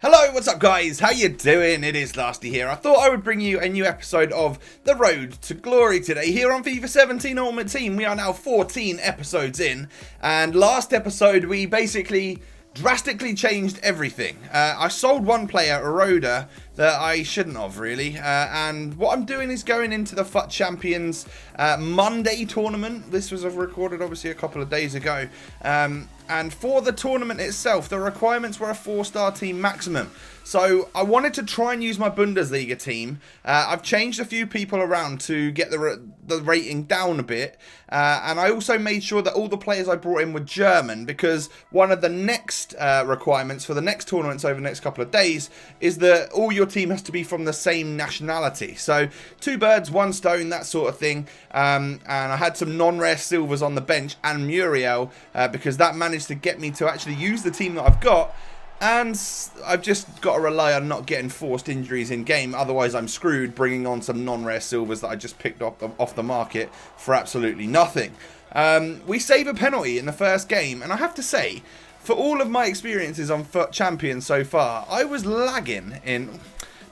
Hello, what's up guys? How you doing? It is Lasty here. I thought I would bring you a new episode of The Road to Glory today here on FIFA 17 Ultimate Team. We are now 14 episodes in, and last episode we basically drastically changed everything. I sold one player, Eroda, that I shouldn't have really, and what I'm doing is going into the FUT Champions Monday tournament. This was recorded obviously a couple of days ago, and for the tournament itself the requirements were a 4-star team maximum. So I wanted to try and use my Bundesliga team. I've changed a few people around to get the rating down a bit, and I also made sure that all the players I brought in were German, because one of the next requirements for the next tournaments over the next couple of days is that all your team has to be from the same nationality. So 2 birds, 1 stone, that sort of thing. And I had some non-rare silvers on the bench and Muriel, because that managed to get me to actually use the team that I've got. And I've just got to rely on not getting forced injuries in game, otherwise I'm screwed bringing on some non-rare silvers that I just picked off the market for absolutely nothing. We save a penalty in the first game, and I have to say, for all of my experiences on FUT Champions so far, I was lagging in...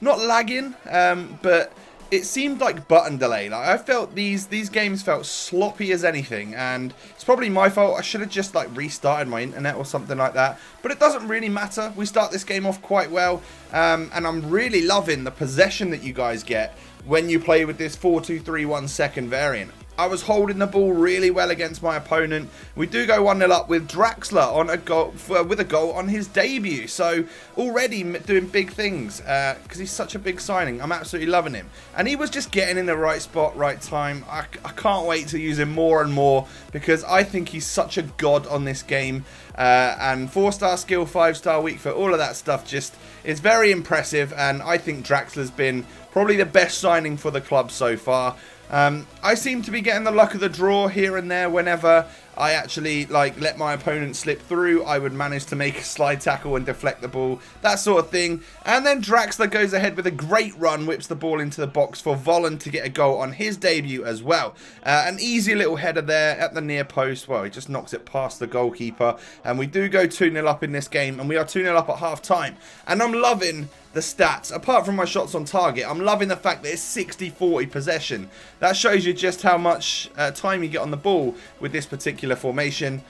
Not lagging, but it seemed like button delay. Like, I felt these games felt sloppy as anything, and it's probably my fault. I should have just like restarted my internet or something like that, but it doesn't really matter. We start this game off quite well, and I'm really loving the possession that you guys get when you play with this 4-2-3-1 second variant. I was holding the ball really well against my opponent. We do go 1-0 up with Draxler on a goal, with a goal on his debut. So already doing big things, because he's such a big signing. I'm absolutely loving him. And he was just getting in the right spot, right time. I can't wait to use him more and more, because I think he's such a god on this game. And 4-star skill, 5-star weak foot, all of that stuff just is very impressive. And I think Draxler's been probably the best signing for the club so far. I seem to be getting the luck of the draw here and there. Whenever I actually let my opponent slip through, I would manage to make a slide tackle and deflect the ball, that sort of thing. And then Draxler goes ahead with a great run, whips the ball into the box for Volland to get a goal on his debut as well. An easy little header there at the near post. Well, he just knocks it past the goalkeeper, and we do go 2-0 up in this game, and we are 2-0 up at half time. And I'm loving the stats. Apart from my shots on target, I'm loving the fact that it's 60-40 possession. That shows you just how much time you get on the ball with this particular formation.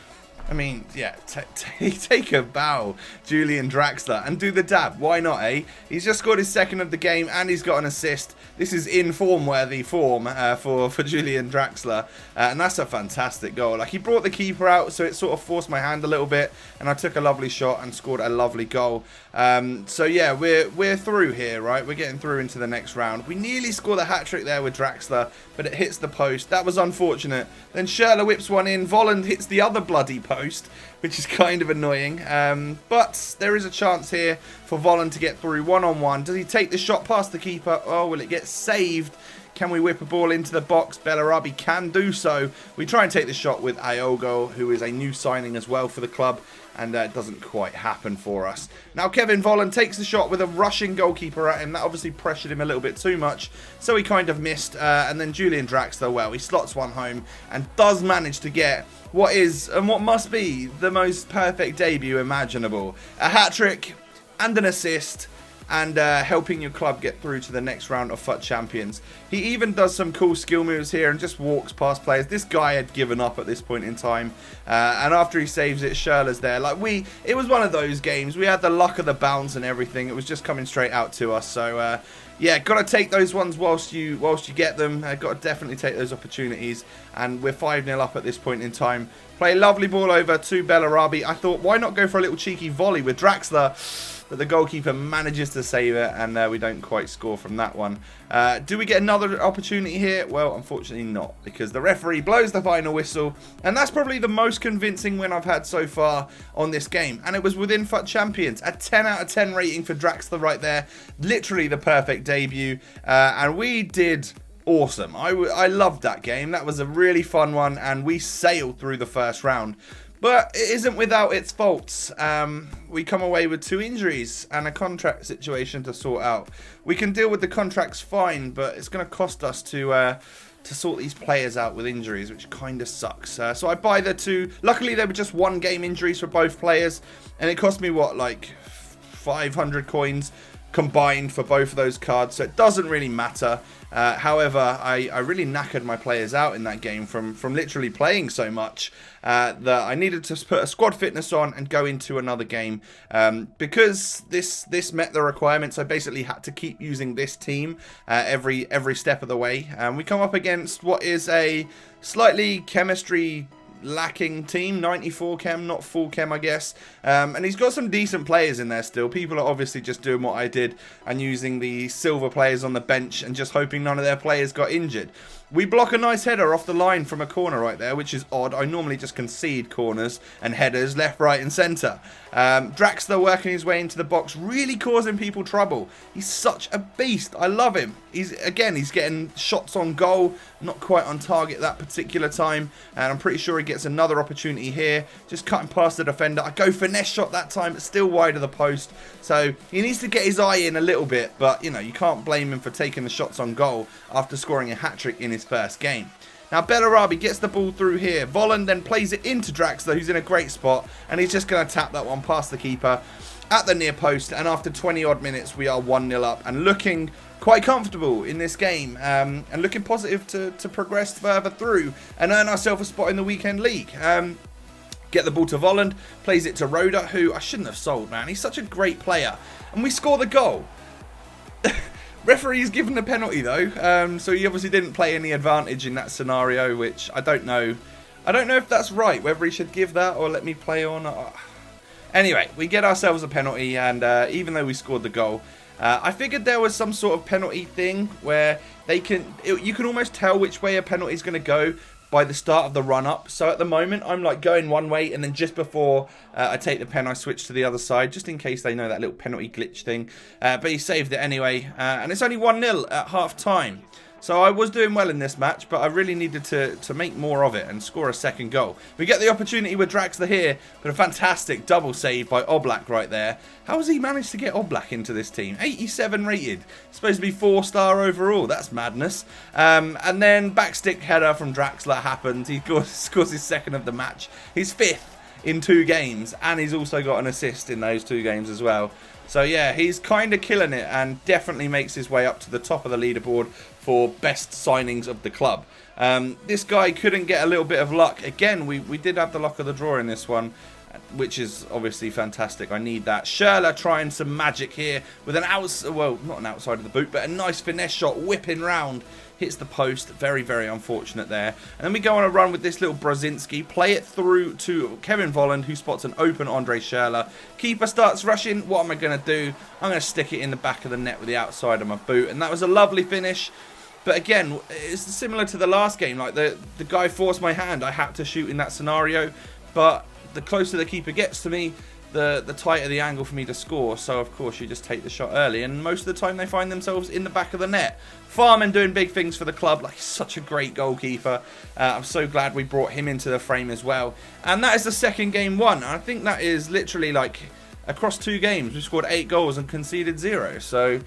I mean, yeah, take a bow, Julian Draxler, and do the dab. Why not, eh? He's just scored his second of the game, and he's got an assist. This is inform-worthy form for Julian Draxler, and that's a fantastic goal. Like, he brought the keeper out, so it sort of forced my hand a little bit, and I took a lovely shot and scored a lovely goal. So yeah, we're through here, right? We're getting through into the next round. We nearly scored a hat-trick there with Draxler, but it hits the post. That was unfortunate. Then Schürrle whips one in. Volland hits the other bloody post, which is kind of annoying. But there is a chance here for Volland to get through one-on-one. Does he take the shot past the keeper? Oh, will it get saved? Can we whip a ball into the box? Bellarabi can do so. We try and take the shot with Iogo, who is a new signing as well for the club, and it doesn't quite happen for us. Now Kevin Volland takes the shot with a rushing goalkeeper at him. That obviously pressured him a little bit too much, so he kind of missed. And then Julian Draxler, well, he slots one home and does manage to get what is and what must be the most perfect debut imaginable. A hat-trick and an assist, and helping your club get through to the next round of FUT Champions. He even does some cool skill moves here and just walks past players. This guy had given up at this point in time, and after he saves it, Schürrle's there. It was one of those games. We had the luck of the bounce and everything. It was just coming straight out to us. So yeah, got to take those ones whilst you get them. Got to definitely take those opportunities. And we're 5-0 up at this point in time. Play a lovely ball over to Bellarabi. I thought, why not go for a little cheeky volley with Draxler? But the goalkeeper manages to save it, and we don't quite score from that one. Do we get another opportunity here? Well, unfortunately not, because the referee blows the final whistle, and that's probably the most convincing win I've had so far on this game. And it was within FUT Champions. A 10 out of 10 rating for Draxler right there. Literally the perfect debut, and we did awesome. I loved that game. That was a really fun one, and we sailed through the first round. But it isn't without its faults. We come away with 2 injuries and a contract situation to sort out. We can deal with the contracts fine, but it's going to cost us to sort these players out with injuries, which kind of sucks. So I buy the 2. Luckily, there were just 1 game injuries for both players, and it cost me, what, like 500 coins combined for both of those cards, so it doesn't really matter. However, I really knackered my players out in that game from literally playing so much that I needed to put a squad fitness on and go into another game. Because this met the requirements, I basically had to keep using this team every step of the way. We come up against what is a slightly chemistry lacking team, 94 chem, not full chem, I guess. And he's got some decent players in there still. People are obviously just doing what I did and using the silver players on the bench and just hoping none of their players got injured. We block a nice header off the line from a corner right there, which is odd. I normally just concede corners and headers left, right and centre. Draxler working his way into the box, really causing people trouble. He's such a beast. I love him. He's getting shots on goal, not quite on target that particular time. And I'm pretty sure he gets another opportunity here. Just cutting past the defender. I go finesse shot that time, but still wide of the post. So he needs to get his eye in a little bit. But, you know, you can't blame him for taking the shots on goal after scoring a hat-trick in his first game. Now Bellarabi gets the ball through here. Volland then plays it into Draxler, who's in a great spot, and he's just going to tap that one past the keeper at the near post. And after 20 odd minutes, we are 1-0 up and looking quite comfortable in this game, and looking positive to progress further through and earn ourselves a spot in the weekend league. Get the ball to Volland, plays it to Roda, who I shouldn't have sold, man. He's such a great player, and we score the goal. Referee's given a penalty though, so he obviously didn't play any advantage in that scenario, which I don't know. I don't know if that's right, whether he should give that or let me play on. Anyway, we get ourselves a penalty, and even though we scored the goal, I figured there was some sort of penalty thing where you can almost tell which way a penalty is going to go by the start of the run-up. So at the moment, I'm like going one way, and then just before I take the pen, I switch to the other side, just in case they know that little penalty glitch thing. But he saved it anyway, and it's only 1-0 at half-time. So I was doing well in this match, but I really needed to make more of it and score a second goal. We get the opportunity with Draxler here, but a fantastic double save by Oblak right there. How has he managed to get Oblak into this team? 87 rated. Supposed to be 4-star overall. That's madness. And then backstick header from Draxler happens. He scores his second of the match. He's 5th in 2 games, and he's also got an assist in those 2 games as well. So yeah, he's kind of killing it and definitely makes his way up to the top of the leaderboard for best signings of the club. This guy couldn't get a little bit of luck. Again, we did have the luck of the draw in this one, which is obviously fantastic. I need that. Schürrle trying some magic here with an well, not an outside of the boot, but a nice finesse shot whipping round. Hits the post. Very, very unfortunate there. And then we go on a run with this little Brzezinski. Play it through to Kevin Volland, who spots an open Andre Schürrle. Keeper starts rushing. What am I going to do? I'm going to stick it in the back of the net with the outside of my boot. And that was a lovely finish. But again, it's similar to the last game. Like the guy forced my hand. I had to shoot in that scenario. But the closer the keeper gets to me, the tighter the angle for me to score. So of course you just take the shot early, and most of the time they find themselves in the back of the net. Farman doing big things for the club. Like, he's such a great goalkeeper. I'm so glad we brought him into the frame as well. And that is the second game won. I think that is literally like across 2 games we scored 8 goals and conceded 0. So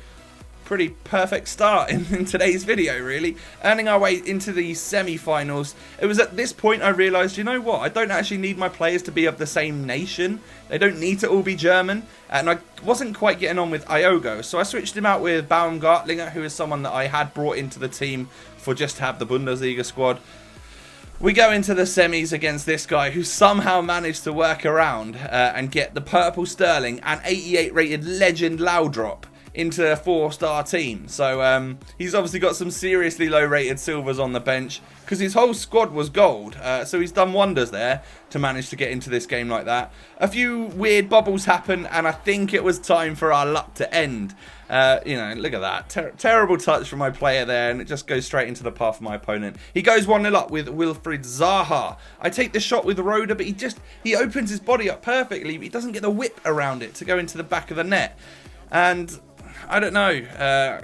pretty perfect start in today's video, really. Earning our way into the semi-finals. It was at this point I realised, you know what, I don't actually need my players to be of the same nation. They don't need to all be German. And I wasn't quite getting on with Iogo, so I switched him out with Baumgartlinger, who is someone that I had brought into the team for just to have the Bundesliga squad. We go into the semis against this guy who somehow managed to work around and get the purple Sterling and 88 rated legend Laudrup into a 4-star team. So he's obviously got some seriously low rated silvers on the bench because his whole squad was gold. So he's done wonders there to manage to get into this game like that. A few weird bubbles happen, and I think it was time for our luck to end. You know, look at that. Terrible touch from my player there, and it just goes straight into the path of my opponent. He goes 1-0 up with Wilfried Zaha. I take the shot with Roda, but he opens his body up perfectly, but he doesn't get the whip around it to go into the back of the net. And I don't know.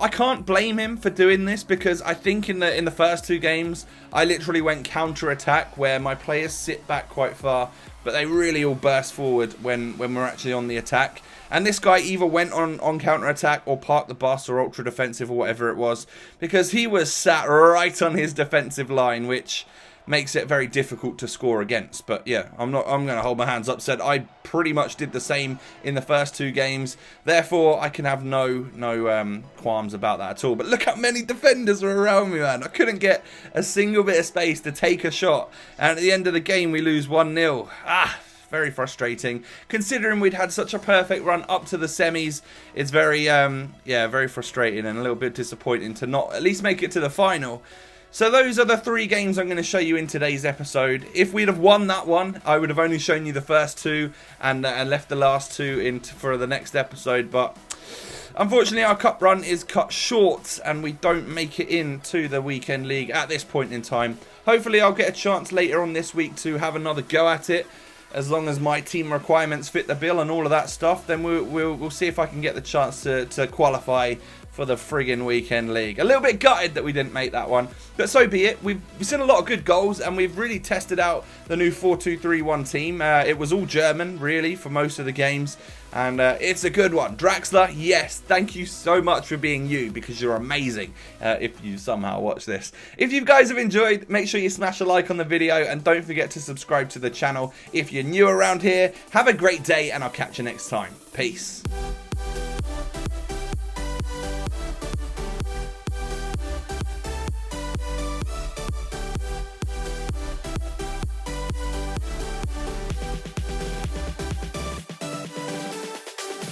I can't blame him for doing this because I think in the first 2 games I literally went counter-attack where my players sit back quite far, but they really all burst forward when we're actually on the attack. And this guy either went on counter-attack or parked the bus or ultra-defensive or whatever it was, because he was sat right on his defensive line, which makes it very difficult to score against. But yeah, I'm going to hold my hands up. Said I pretty much did the same in the first 2 games. Therefore, I can have no qualms about that at all. But look how many defenders were around me, man. I couldn't get a single bit of space to take a shot. And at the end of the game, we lose 1-0. Very frustrating. Considering we'd had such a perfect run up to the semis, it's very, very frustrating and a little bit disappointing to not at least make it to the final. So those are the 3 games I'm going to show you in today's episode. If we'd have won that one, I would have only shown you the first 2 and left the last 2 for the next episode. But unfortunately, our cup run is cut short and we don't make it into the weekend league at this point in time. Hopefully, I'll get a chance later on this week to have another go at it. As long as my team requirements fit the bill and all of that stuff, then we'll see if I can get the chance to qualify for the friggin' weekend league. A little bit gutted that we didn't make that one, but so be it. We've seen a lot of good goals, and we've really tested out the new 4-2-3-1 team. It was all German, really, for most of the games, and it's a good one. Draxler, yes, thank you so much for being you, because you're amazing, if you somehow watch this. If you guys have enjoyed, make sure you smash a like on the video, and don't forget to subscribe to the channel if you're new around here. Have a great day, and I'll catch you next time. Peace.